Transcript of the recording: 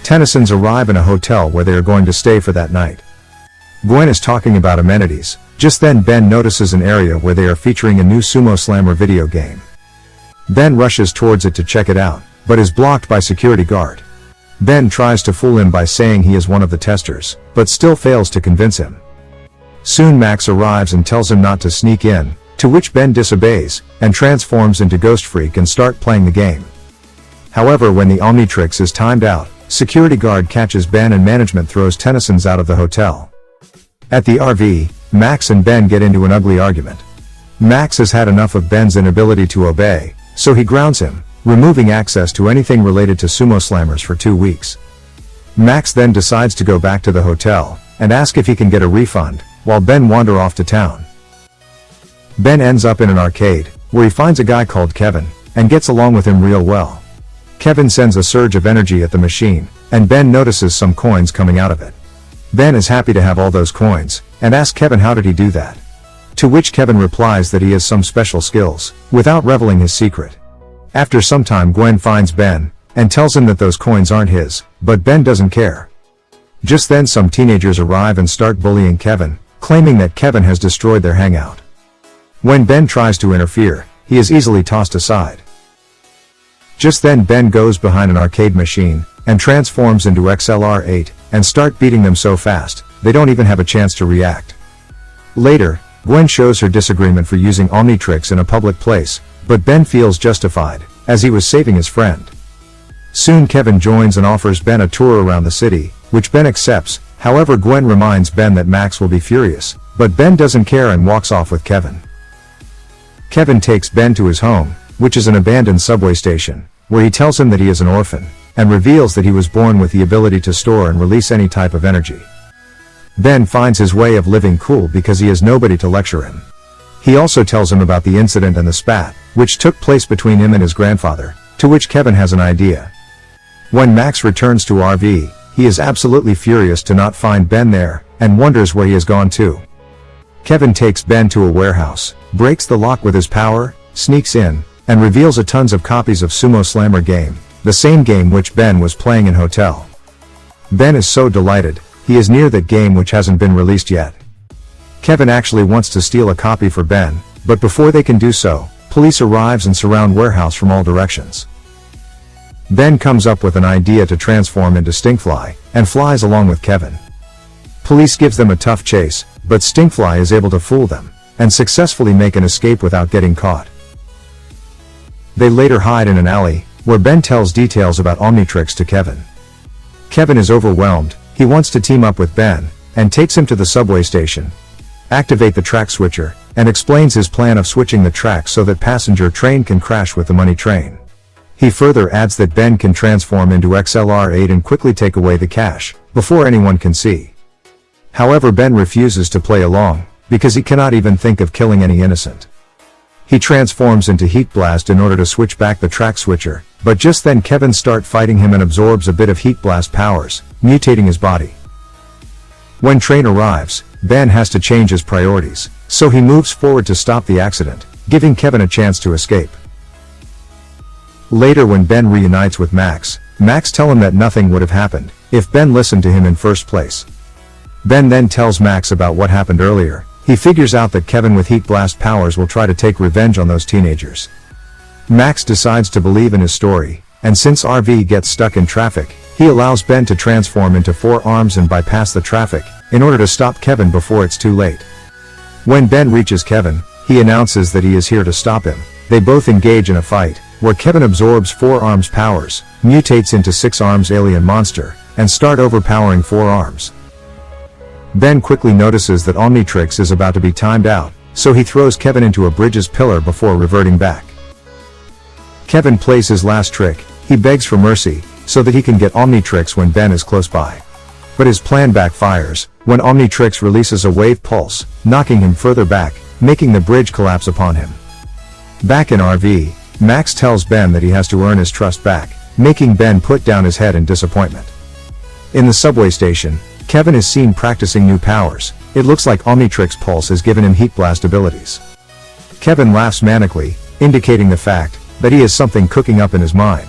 Tennysons arrive in a hotel where they are going to stay for that night. Gwen is talking about amenities. Just then Ben notices an area where they are featuring a new sumo slammer video game. Ben rushes towards it to check it out, but is blocked by security guard. Ben tries to fool him by saying he is one of the testers, but still fails to convince him. Soon Max arrives and tells him not to sneak in, to which Ben disobeys, and transforms into Ghost Freak and start playing the game. However, when the Omnitrix is timed out, security guard catches Ben and management throws Tennysons out of the hotel. At the RV, Max and Ben get into an ugly argument. Max has had enough of Ben's inability to obey, so he grounds him, removing access to anything related to sumo slammers for 2 weeks. Max then decides to go back to the hotel, and ask if he can get a refund, while Ben wander off to town. Ben ends up in an arcade, where he finds a guy called Kevin, and gets along with him real well. Kevin sends a surge of energy at the machine, and Ben notices some coins coming out of it. Ben is happy to have all those coins, and asks Kevin how did he do that. To which Kevin replies that he has some special skills, without revealing his secret. After some time Gwen finds Ben, and tells him that those coins aren't his, but Ben doesn't care. Just then some teenagers arrive and start bullying Kevin, claiming that Kevin has destroyed their hangout. When Ben tries to interfere, he is easily tossed aside. Just then Ben goes behind an arcade machine, and transforms into XLR8, and start beating them so fast, they don't even have a chance to react. Later, Gwen shows her disagreement for using Omnitrix in a public place, but Ben feels justified, as he was saving his friend. Soon Kevin joins and offers Ben a tour around the city, which Ben accepts. However, Gwen reminds Ben that Max will be furious, but Ben doesn't care and walks off with Kevin. Kevin takes Ben to his home, which is an abandoned subway station, where he tells him that he is an orphan, and reveals that he was born with the ability to store and release any type of energy. Ben finds his way of living cool because he has nobody to lecture him. He also tells him about the incident and the spat, which took place between him and his grandfather, to which Kevin has an idea. When Max returns to RV, he is absolutely furious to not find Ben there, and wonders where he has gone to. Kevin takes Ben to a warehouse, breaks the lock with his power, sneaks in, and reveals a tons of copies of Sumo Slammer game, the same game which Ben was playing in hotel. Ben is so delighted, he is near that game which hasn't been released yet. Kevin actually wants to steal a copy for Ben, but before they can do so, police arrives and surround warehouse from all directions. Ben comes up with an idea to transform into Stinkfly, and flies along with Kevin. Police gives them a tough chase, but Stinkfly is able to fool them, and successfully make an escape without getting caught. They later hide in an alley, where Ben tells details about Omnitrix to Kevin. Kevin is overwhelmed, he wants to team up with Ben, and takes him to the subway station, activate the track switcher, and explains his plan of switching the tracks so that passenger train can crash with the money train. He further adds that Ben can transform into XLR8 and quickly take away the cash, before anyone can see. However, Ben refuses to play along, because he cannot even think of killing any innocent. He transforms into Heat Blast in order to switch back the track switcher, but just then Kevin starts fighting him and absorbs a bit of Heat Blast powers, mutating his body. When train arrives, Ben has to change his priorities, so he moves forward to stop the accident, giving Kevin a chance to escape. Later, when Ben reunites with Max tells him that nothing would have happened if Ben listened to him in first place. Ben then tells Max about what happened earlier. He figures out that Kevin with Heat Blast powers will try to take revenge on those teenagers. Max decides to believe in his story, and since RV gets stuck in traffic, he allows Ben to transform into 4 arms and bypass the traffic, in order to stop Kevin before it's too late. When Ben reaches Kevin, he announces that he is here to stop him. They both engage in a fight, where Kevin absorbs 4 arms powers, mutates into 6 arms alien monster, and start overpowering 4 arms. Ben quickly notices that Omnitrix is about to be timed out, so he throws Kevin into a bridge's pillar before reverting back. Kevin plays his last trick, he begs for mercy, so that he can get Omnitrix when Ben is close by. But his plan backfires, when Omnitrix releases a wave pulse, knocking him further back, making the bridge collapse upon him. Back in RV, Max tells Ben that he has to earn his trust back, making Ben put down his head in disappointment. In the subway station, Kevin is seen practicing new powers. It looks like Omnitrix Pulse has given him Heat Blast abilities. Kevin laughs manically, indicating the fact that he has something cooking up in his mind.